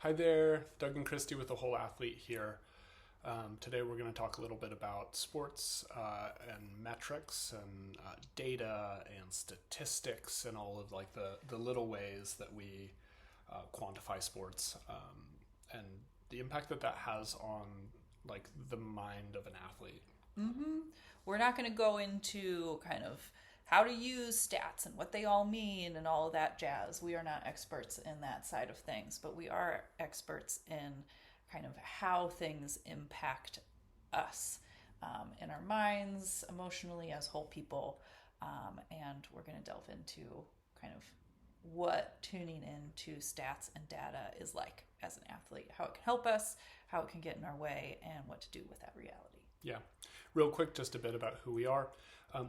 Hi there, Doug and Christy with The Whole Athlete here. Today we're going to talk a little bit about sports and metrics and data and statistics and all of like the little ways that we quantify sports and the impact that has on like the mind of an athlete. Mm-hmm. We're not going to go into kind of how to use stats and what they all mean and all of that jazz. We are not experts in that side of things, but we are experts in kind of how things impact us in our minds, emotionally, as whole people. And we're going to delve into kind of what tuning into stats and data is like as an athlete, how it can help us, how it can get in our way, and what to do with that reality. Yeah. Real quick, just a bit about who we are.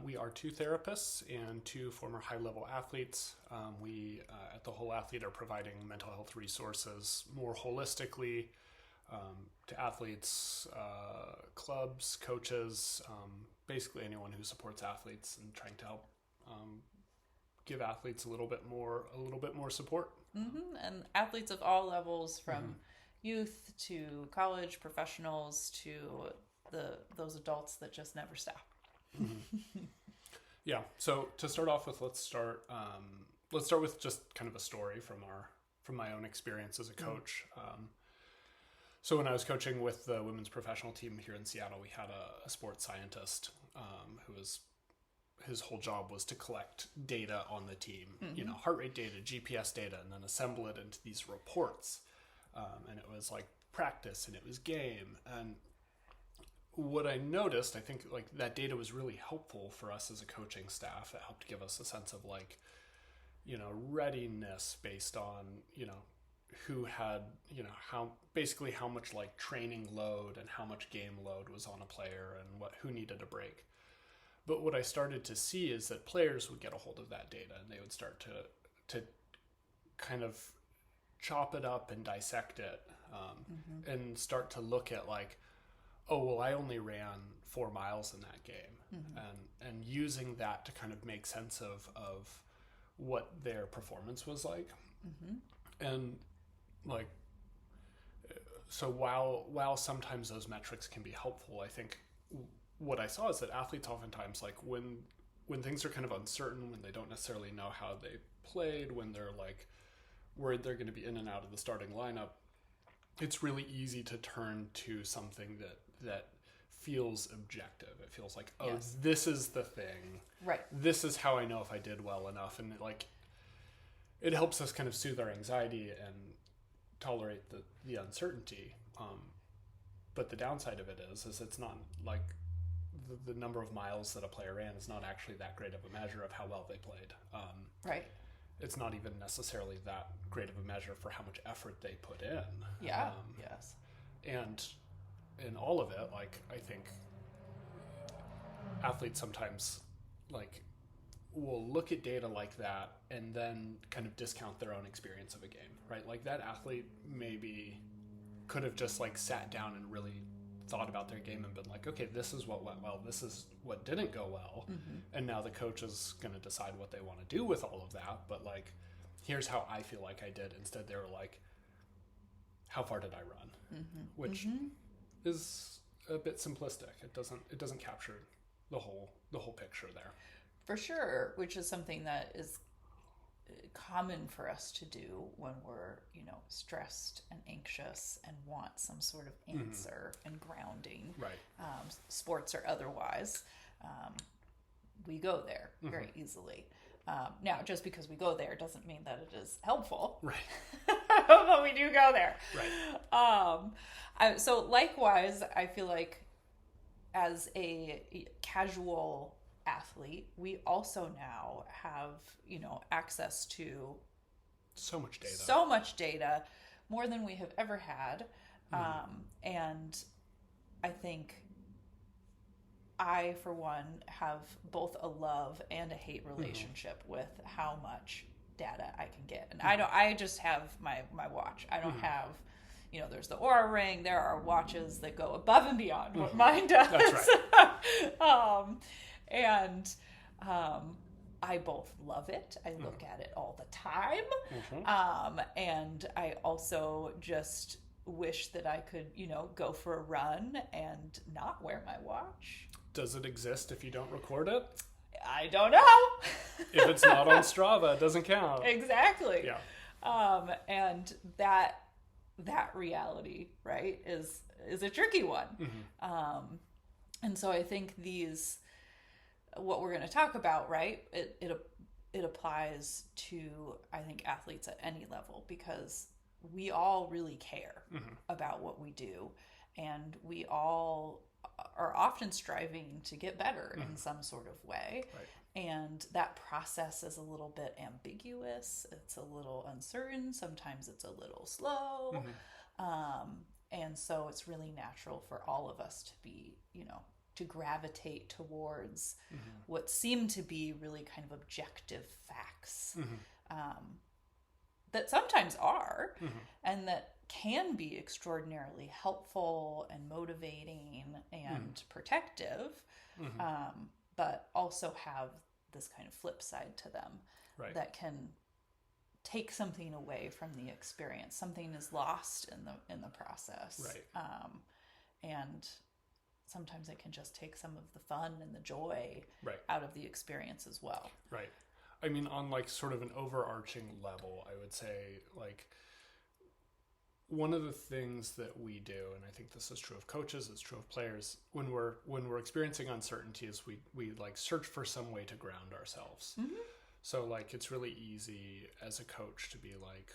We are two therapists and two former high-level athletes. We, at The Whole Athlete, are providing mental health resources more holistically to athletes, clubs, coaches, basically anyone who supports athletes, and trying to help give athletes a little bit more support. Mm-hmm. And athletes of all levels, from youth to college professionals to those adults that just never stop. Mm-hmm. Yeah. So to start off with, let's start with just kind of a story from my own experience as a coach. So when I was coaching with the women's professional team here in Seattle, we had a sports scientist his whole job was to collect data on the team, heart rate data, GPS data, and then assemble it into these reports. And it was like practice and it was game. And what I noticed, I think like that data was really helpful for us as a coaching staff. It helped give us a sense of like, readiness based on, who had, how much like training load and how much game load was on a player and who needed a break. But what I started to see is that players would get a hold of that data and they would start to kind of chop it up and dissect it and start to look at like, oh, well, I only ran 4 miles in that game, and using that to kind of make sense of what their performance was like. And like, so while sometimes those metrics can be helpful, I think what I saw is that athletes oftentimes, like when things are kind of uncertain, when they don't necessarily know how they played, when they're like worried they're going to be in and out of the starting lineup, it's really easy to turn to something that feels objective. It feels like, oh, yes, this is the thing. Right. This is how I know if I did well enough. And it helps us kind of soothe our anxiety and tolerate the uncertainty. But the downside of it is it's not like the number of miles that a player ran is not actually that great of a measure of how well they played. Right. It's not even necessarily that great of a measure for how much effort they put in. Yeah. Yes. And in all of it, like, I think athletes sometimes like will look at data like that and then kind of discount their own experience of a game, right? Like that athlete maybe could have just like sat down and really thought about their game and been like, okay, this is what went well, this is what didn't go well, and now the coach is going to decide what they want to do with all of that, but like, here's how I feel like I did. Instead they were like, how far did I run? Which is a bit simplistic. It doesn't capture the whole picture there. For sure, which is something that is common for us to do when we're, stressed and anxious and want some sort of answer and grounding, right? Sports or otherwise. We go there very easily. Now, just because we go there doesn't mean that it is helpful. Right. But we do go there. Right. So likewise, I feel like as a casual athlete, we also now have, access to so much data, more than we have ever had. And I think I, for one, have both a love and a hate relationship with how much data I can get. And I just have my watch. I don't have, there's the Aura Ring. There are watches that go above and beyond what mine does. That's right. I both love it. I look at it all the time. Mm-hmm. And I also just wish that I could, go for a run and not wear my watch. Does it exist if you don't record it? I don't know. If it's not on Strava, it doesn't count. Exactly. Yeah. And that reality, right, is a tricky one. Mm-hmm. And so I think what we're going to talk about, right, it applies to, I think, athletes at any level, because we all really care about what we do, and we all are often striving to get better in some sort of way. Right. And that process is a little bit ambiguous. It's a little uncertain. Sometimes it's a little slow. And so it's really natural for all of us to be, to gravitate towards what seem to be really kind of objective facts that sometimes are, and that can be extraordinarily helpful and motivating and protective, but also have this kind of flip side to them that can take something away from the experience. Something is lost in the process. Right. And sometimes it can just take some of the fun and the joy out of the experience as well. Right. I mean, on like sort of an overarching level, I would say, like, one of the things that we do, and I think this is true of coaches, it's true of players, when we're experiencing uncertainty, is we like search for some way to ground ourselves. So like it's really easy as a coach to be like,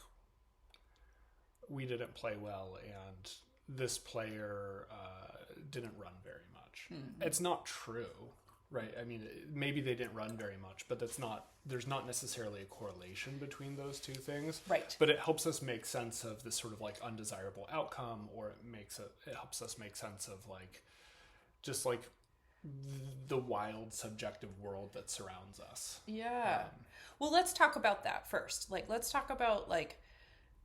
we didn't play well and this player didn't run very much. It's not true, right? I mean, maybe they didn't run very much, but there's not necessarily a correlation between those two things. Right. But it helps us make sense of this sort of like undesirable outcome, or it helps us make sense of like, just like the wild subjective world that surrounds us. Yeah. Well, let's talk about that first. Like, let's talk about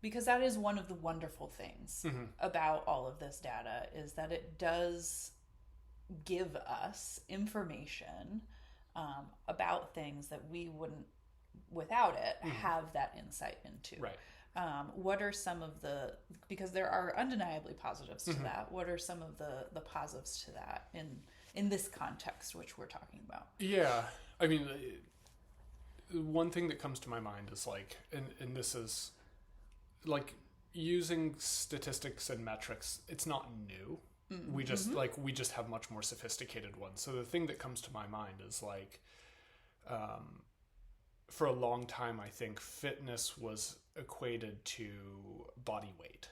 because that is one of the wonderful things about all of this data, is that it does give us information about things that we wouldn't, without it, have that insight into. Right. What are some of because there are undeniably positives to that. What are some of the positives to that in this context, which we're talking about? Yeah. I mean, one thing that comes to my mind is like, and this is like using statistics and metrics. It's not new. We just we just have much more sophisticated ones. So the thing that comes to my mind is like, for a long time, I think fitness was equated to body weight.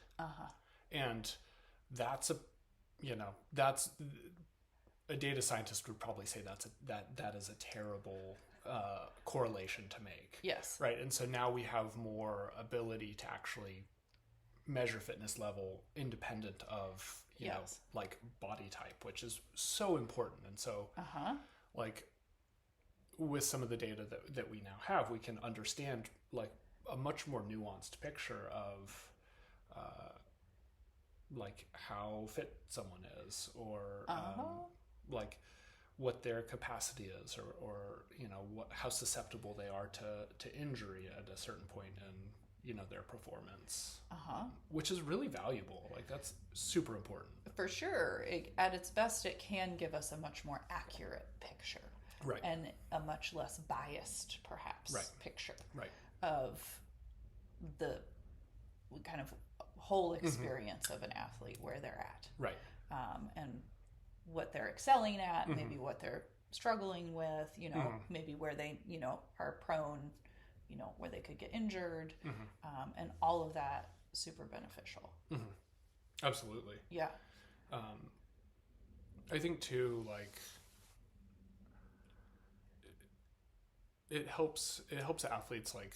And that's a data scientist would probably say that is a terrible correlation to make. Yes. Right. And so now we have more ability to actually measure fitness level independent of, you know, like body type, which is so important. And so like with some of the data that we now have, we can understand like a much more nuanced picture of like how fit someone is, or like what their capacity is, or you know, how susceptible they are to injury at a certain point in, you know, their performance, which is really valuable. Like that's super important. For sure. At its best, it can give us a much more accurate picture. Right. And a much less biased, perhaps, picture of the kind of whole experience of an athlete, where they're at. Right. And what they're excelling at, maybe what they're struggling with, you know, maybe where they, you know, are prone, you know, where they could get injured, and all of that super beneficial. Absolutely. Yeah. I think too, like, it helps athletes, like,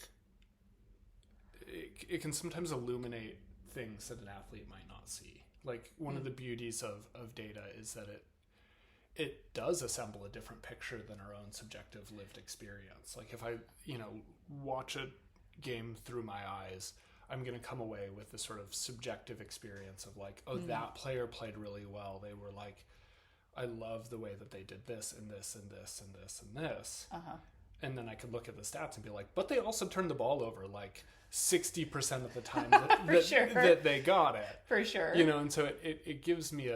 it can sometimes illuminate things that an athlete might not see. Like one of the beauties of data is that it does assemble a different picture than our own subjective lived experience. Like if I, you know, watch a game through my eyes, I'm going to come away with this sort of subjective experience of like, oh, that player played really well. They were like, I love the way that they did this and this and this and this and this. and then I could look at the stats and be like, but they also turned the ball over like 60% of the time that, sure. that they got it. For sure. You know, and so it gives me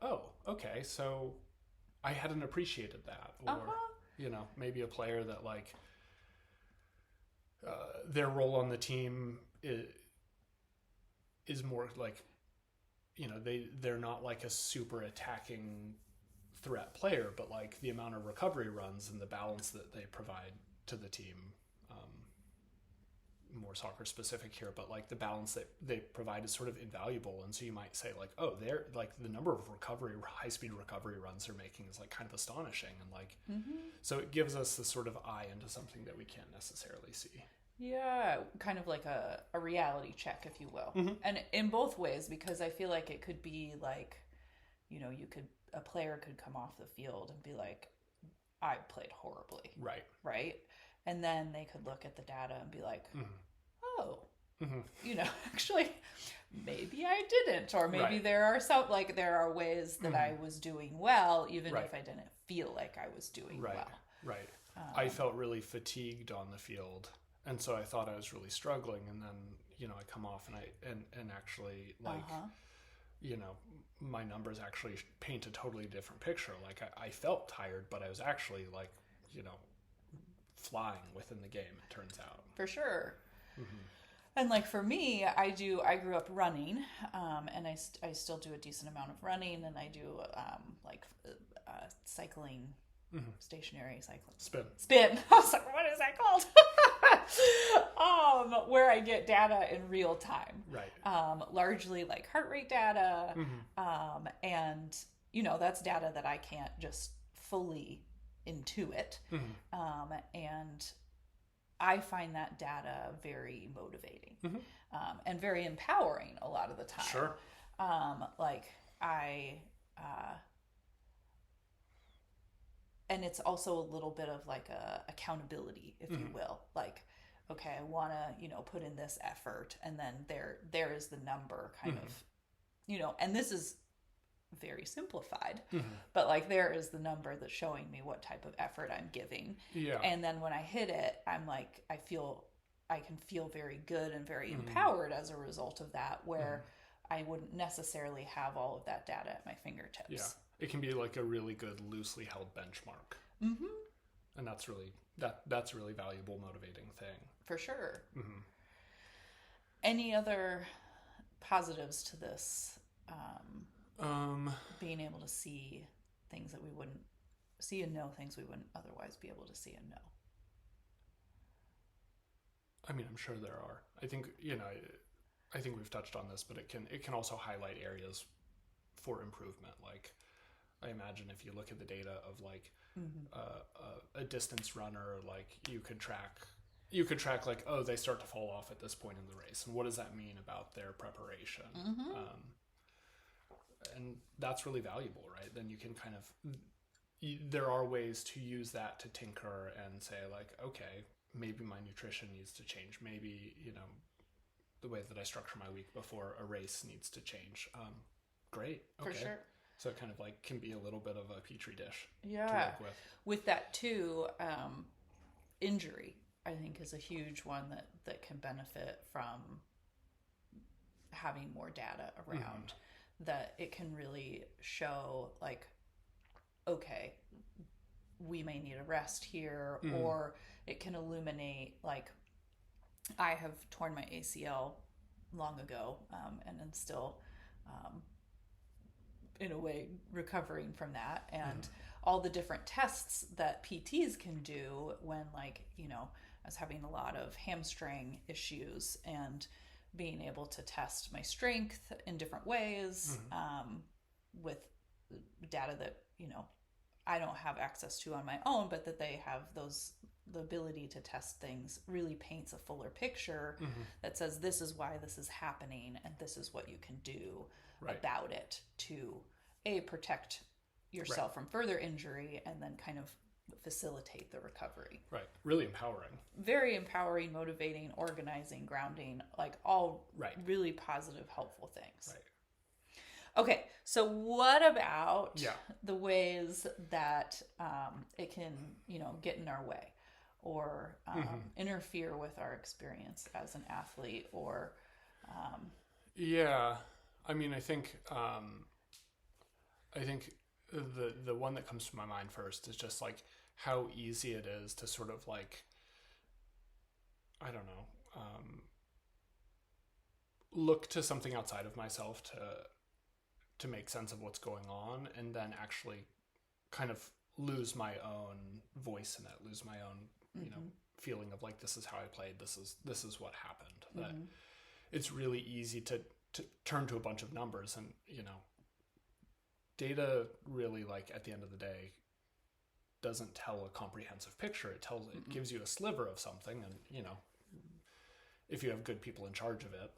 oh, okay, so I hadn't appreciated that. Or, you know, maybe a player that like their role on the team is more like, you know, they're not like a super attacking threat player, but like the amount of recovery runs and the balance that they provide to the team, more soccer specific here, but like the balance that they provide is sort of invaluable. And so you might say like, oh, they're like the number of high speed recovery runs they're making is like kind of astonishing. And like, so it gives us this sort of eye into something that we can't necessarily see. Yeah, kind of like a reality check, if you will. And in both ways, because I feel like it could be like, you know, a player could come off the field and be like, I played horribly. Right. And then they could look at the data and be like, oh, you know, actually, maybe I didn't. Or maybe there are ways that I was doing well, even if I didn't feel like I was doing well. Right. I felt really fatigued on the field. And so I thought I was really struggling. And then, you know, I come off and actually like, you know, my numbers actually paint a totally different picture. Like I felt tired, but I was actually like, you know, flying within the game, it turns out. For sure. And like for me, I grew up running, and I still do a decent amount of running, and I do cycling, stationary cycling. Spin. I was like, what is that called? Where I get data in real time. Largely like heart rate data. And you know, that's data that I can't just fully intuit. And I find that data very motivating, and very empowering a lot of the time. Sure. And it's also a little bit of like a accountability, if you will. Like, okay, I want to, you know, put in this effort, and then there is the number kind of, you know, and this is very simplified, but like there is the number that's showing me what type of effort I'm giving. Yeah. And then when I hit it, I'm like, I can feel very good and very empowered as a result of that, where I wouldn't necessarily have all of that data at my fingertips. Yeah. It can be like a really good loosely held benchmark. And that's really that's a really valuable, motivating thing. For sure. Any other positives to this? Being able to see things that we wouldn't see and know things we wouldn't otherwise be able to see and know. I mean, I'm sure there are. I think, you know, I think we've touched on this, but it can also highlight areas for improvement. Like, I imagine if you look at the data of like a distance runner, like you could track like, oh, they start to fall off at this point in the race, and what does that mean about their preparation? And that's really valuable, right? Then you can kind of, there are ways to use that to tinker and say like, okay, maybe my nutrition needs to change. Maybe, you know, the way that I structure my week before a race needs to change. Great. Okay. For sure. So it kind of like can be a little bit of a petri dish to work with. With that too, injury, I think, is a huge one that can benefit from having more data around. That it can really show like, okay, we may need a rest here, or it can illuminate like, I have torn my ACL long ago, and I'm still in a way recovering from that, and all the different tests that PTs can do when, like, you know, I was having a lot of hamstring issues, and being able to test my strength in different ways, with data that, you know, I don't have access to on my own, but that they have the ability to test things, really paints a fuller picture that says, this is why this is happening, and this is what you can do about it to protect yourself from further injury, and then kind of facilitate the recovery. Right. Really empowering. Very empowering, motivating, organizing, grounding, like all really positive, helpful things. Okay, so what about Yeah. the ways that it can, get in our way or interfere with our experience as an athlete or... Yeah. I mean, I think the one that comes to my mind first is just like how easy it is to sort of like, I don't know, look to something outside of myself to make sense of what's going on, and then actually kind of lose my own voice in it, lose my own, feeling of like, this is how I played, this is what happened. That it's really easy to turn to a bunch of numbers, and data really, like, at the end of the day, doesn't tell a comprehensive picture. It gives you a sliver of something, and if you have good people in charge of it,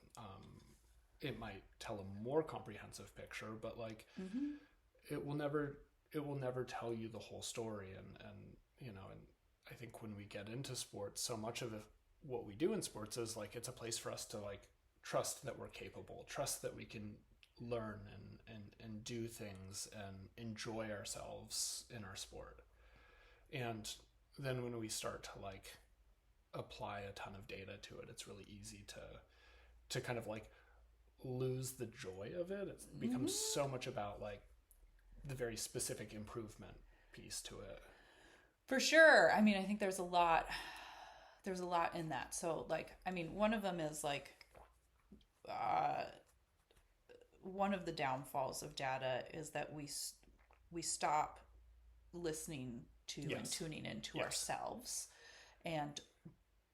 it might tell a more comprehensive picture, but like it will never tell you the whole story. And I think when we get into sports, so much of what we do in sports is like, it's a place for us to like trust that we're capable, trust that we can learn and do things and enjoy ourselves in our sport. And then when we start to like apply a ton of data to it, it's really easy to kind of like lose the joy of it. It becomes so much about like the very specific improvement piece to it. For sure. I mean, I think there's a lot in that. So like, I mean, one of them is like, one of the downfalls of data is that we stop listening to and tuning into ourselves and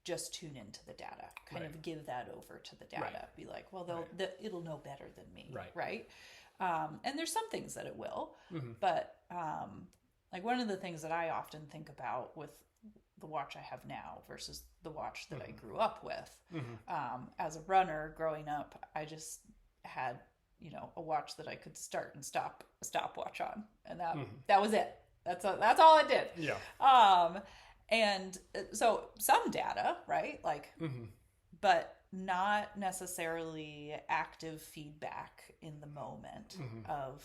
just tune into the data, kind of give that over to the data, be like, well, it'll know better than me. Right. And there's some things that it will, but like one of the things that I often think about with the watch I have now versus the watch that I grew up with, as a runner growing up, I just had, a watch that I could start and stop a stopwatch on. And that was it. That's all it did. Yeah. And so some data, right? Like, but not necessarily active feedback in the moment of,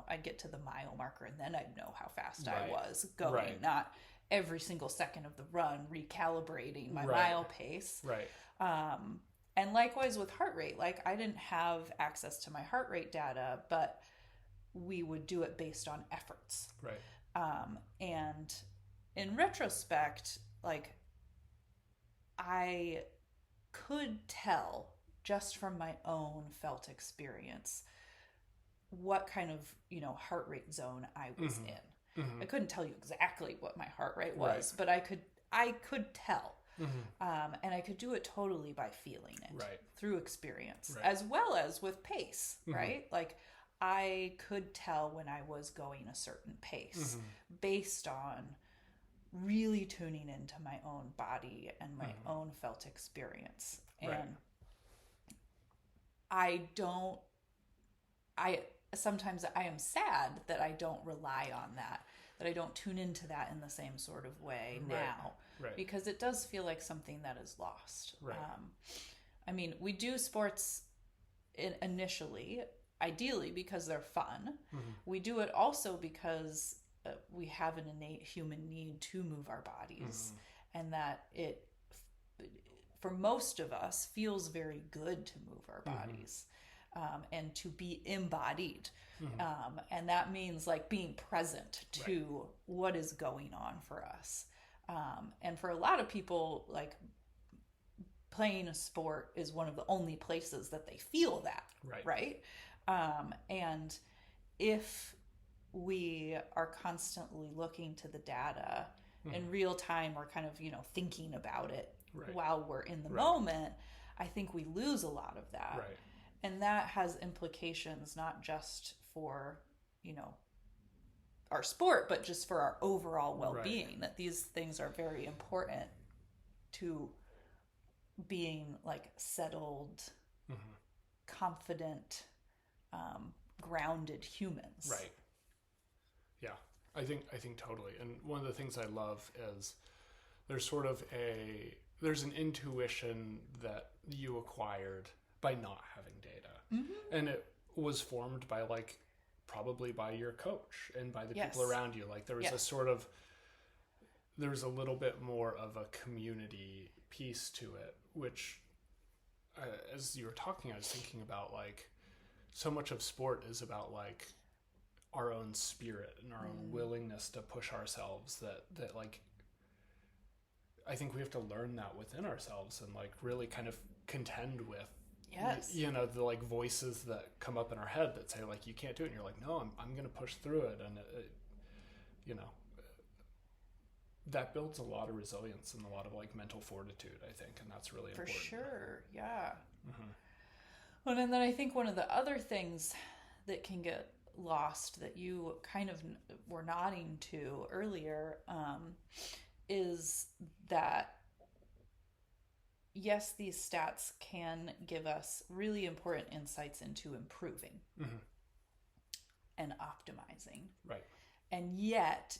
I'd get to the mile marker and then I'd know how fast I was going, not every single second of the run recalibrating my mile pace. Right. And likewise with heart rate, like I didn't have access to my heart rate data, but we would do it based on efforts. Right. And in retrospect, like I could tell just from my own felt experience what kind of, heart rate zone I was in. I couldn't tell you exactly what my heart rate was, but I could tell. And I could do it totally by feeling it through experience, as well as with pace, right? Like I could tell when I was going a certain pace based on really tuning into my own body and my own felt experience. And sometimes I am sad that I don't rely on that I don't tune into that in the same sort of way now, because it does feel like something that is lost. I mean, we do sports initially, ideally because they're fun. We do it also because we have an innate human need to move our bodies, and that it, for most of us, feels very good to move our bodies. And to be embodied. And that means like being present to what is going on for us. And for a lot of people, like playing a sport is one of the only places that they feel that, right? And if we are constantly looking to the data in real time, or kind of, thinking about it while we're in the moment, I think we lose a lot of that. And that has implications not just for, our sport, but just for our overall well-being, that these things are very important to being like settled, confident, grounded humans. Yeah, I think totally. And one of the things I love is there's an intuition that you acquired by not having data. And was formed by like probably by your coach and by the Yes. people around you. Like there was a sort of, there was a little bit more of a community piece to it, which as you were talking, I was thinking about like so much of sport is about like our own spirit and our own willingness to push ourselves, that like I think we have to learn that within ourselves and like really kind of contend with you know, the like voices that come up in our head that say like you can't do it, and you're like, no, I'm gonna push through it. And you know, that builds a lot of resilience and a lot of like mental fortitude, I think, and that's really important. For sure. Yeah. Well, and then I think one of the other things that can get lost that you kind of were nodding to earlier is that yes, these stats can give us really important insights into improving and optimizing. Right. And yet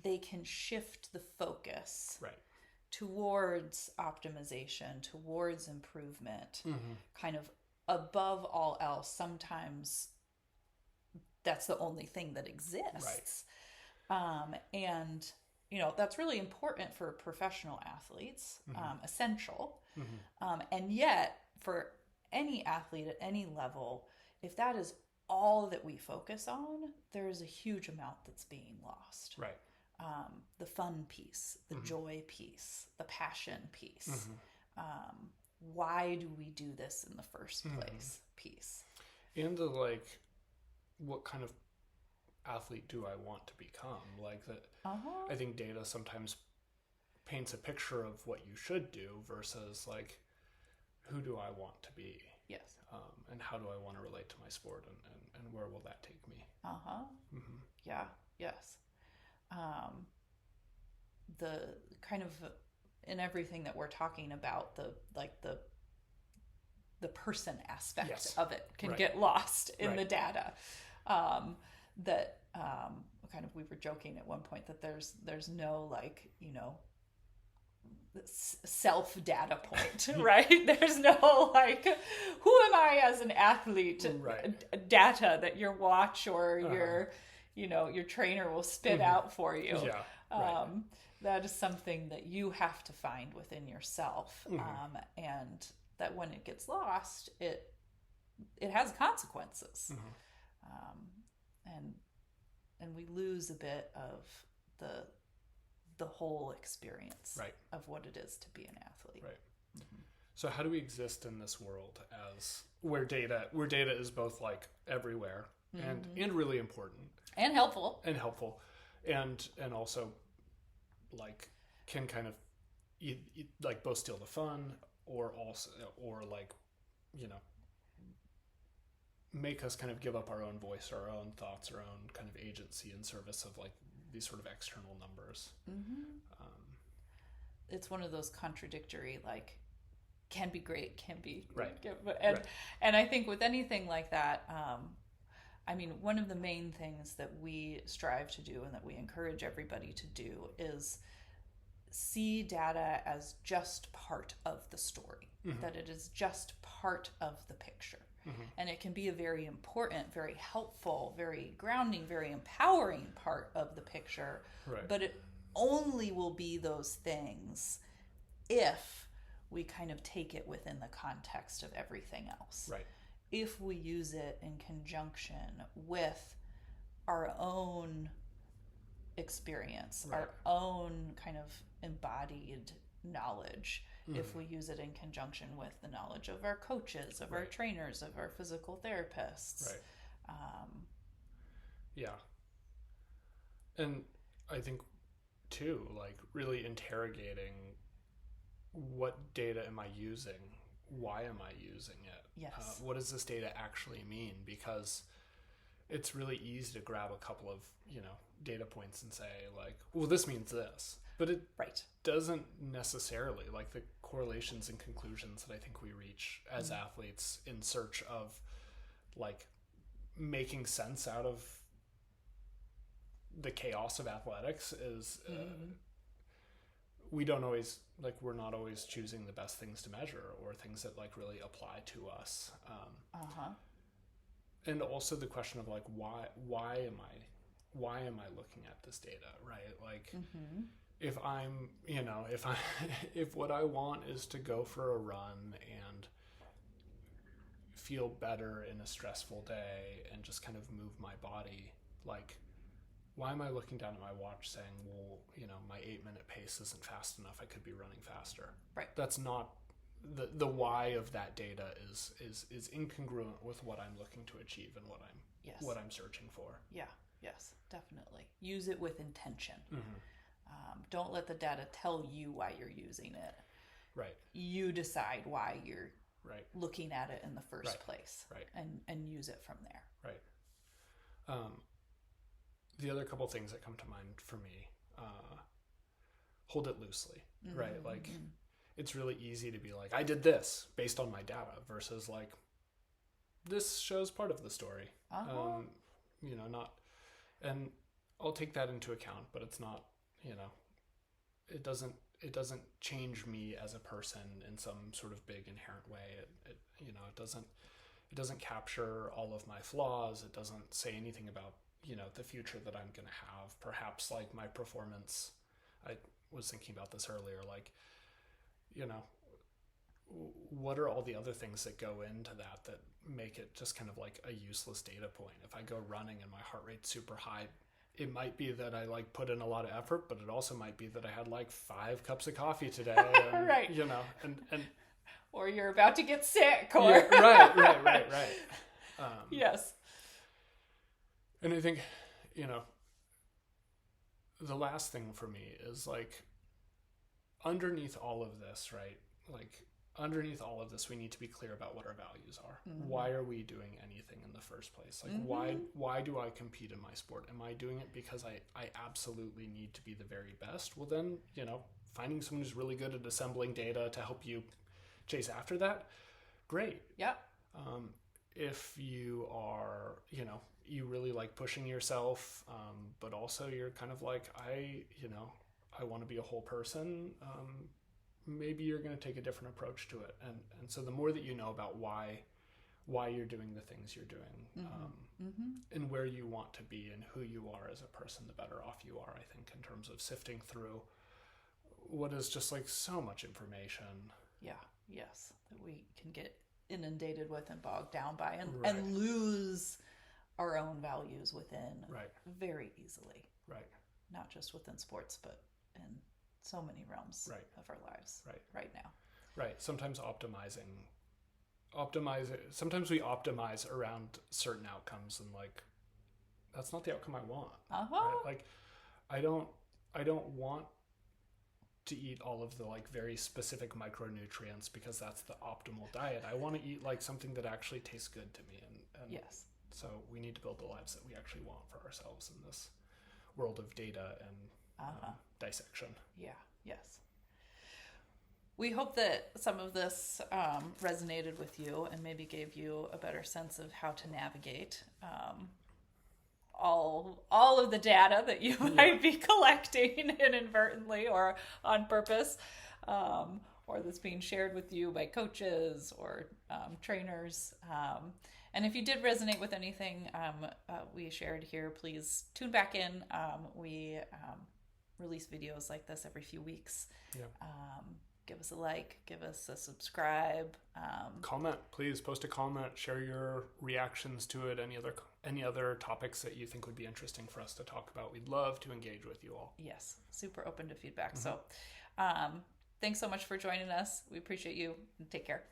they can shift the focus towards optimization, towards improvement, kind of above all else. Sometimes that's the only thing that exists. And you know, that's really important for professional athletes, essential. And yet, for any athlete at any level, if that is all that we focus on, there is a huge amount that's being lost. Right. The fun piece, the joy piece, the passion piece. Why do we do this in the first place piece? And the like, what kind of athlete do I want to become? Like that, I think data sometimes paints a picture of what you should do versus like, who do I want to be? Yes. And how do I want to relate to my sport, and where will that take me? Yeah. Yes. The kind of in everything that we're talking about, the person aspect of it can get lost in the data. That kind of, we were joking at one point that there's no like, you know, self data point, right? There's no like, who am I as an athlete data that your watch or your, you know, your trainer will spit out for you. That is something that you have to find within yourself. And that when it gets lost, it has consequences. And we lose a bit of the whole experience of what it is to be an athlete. Right. So how do we exist in this world as where data is both like everywhere and really important and helpful and also like can kind of like both steal the fun or like, you know, make us kind of give up our own voice, our own thoughts, our own kind of agency in service of like these sort of external numbers. It's one of those contradictory, like, can be great, can be and I think with anything like that, I mean, one of the main things that we strive to do and that we encourage everybody to do is see data as just part of the story, that it is just part of the picture. And it can be a very important, very helpful, very grounding, very empowering part of the picture. But it only will be those things if we kind of take it within the context of everything else. If we use it in conjunction with our own experience, our own kind of embodied knowledge, if we use it in conjunction with the knowledge of our coaches, of our trainers, of our physical therapists. And I think too, like really interrogating what data am I using? Why am I using it? What does this data actually mean? Because it's really easy to grab a couple of, you know, data points and say like, well, this means this, but it doesn't necessarily, like the correlations and conclusions that I think we reach as athletes in search of like making sense out of the chaos of athletics is we don't always, like, we're not always choosing the best things to measure or things that like really apply to us. and also the question of like, why am I looking at this data, right? Like, if I'm, if what I want is to go for a run and feel better in a stressful day and just kind of move my body, like, why am I looking down at my watch saying, well, my 8-minute pace isn't fast enough, I could be running faster? Right. That's not the why of that data is incongruent with what I'm looking to achieve and what I'm searching for. Yeah. Yes, definitely. Use it with intention. Don't let the data tell you why you're using it. Right. You decide why you're right. looking at it in the first Right. place. Right. And use it from there. Right. The other couple things that come to mind for me, hold it loosely, right? Like, it's really easy to be like, I did this based on my data versus like, this shows part of the story. Not, and I'll take that into account, but it's not, it doesn't change me as a person in some sort of big inherent way. It doesn't capture all of my flaws. It doesn't say anything about, the future that I'm going to have. Perhaps like my performance, I was thinking about this earlier, like, what are all the other things that go into that make it just kind of like a useless data point? If I go running and my heart rate's super high, it might be that I like put in a lot of effort, but it also might be that I had like 5 cups of coffee today. And, right. And or you're about to get sick. Or right. Yes. And I think, the last thing for me is like, underneath all of this, right? Like, underneath all of this, we need to be clear about what our values are. Why are we doing anything in the first place? Like, why do I compete in my sport? Am I doing it because I absolutely need to be the very best? Well, then, finding someone who's really good at assembling data to help you chase after that, great. Yeah. If you are, you really like pushing yourself, but also you're kind of like, I want to be a whole person, maybe you're going to take a different approach to it. And so the more that you know about why you're doing the things you're doing, and where you want to be and who you are as a person, the better off you are, I think, in terms of sifting through what is just like so much information. Yeah. Yes. That we can get inundated with and bogged down by and lose our own values within very easily. Right. Not just within sports, but in so many realms of our lives right now. Right. Sometimes sometimes we optimize around certain outcomes, and like, that's not the outcome I want. Right? Like, I don't want to eat all of the like very specific micronutrients because that's the optimal diet. I want to eat like something that actually tastes good to me. And yes. So we need to build the lives that we actually want for ourselves in this world of data and dissection. Yeah. Yes. We hope that some of this resonated with you and maybe gave you a better sense of how to navigate all of the data that you might be collecting inadvertently or on purpose, or that's being shared with you by coaches or trainers. And if you did resonate with anything we shared here, please tune back in. We release videos like this every few weeks. Yeah. Give us a like, give us a subscribe. Comment, please post a comment, share your reactions to it, any other topics that you think would be interesting for us to talk about. We'd love to engage with you all. Yes, super open to feedback. So thanks so much for joining us. We appreciate you. Take care.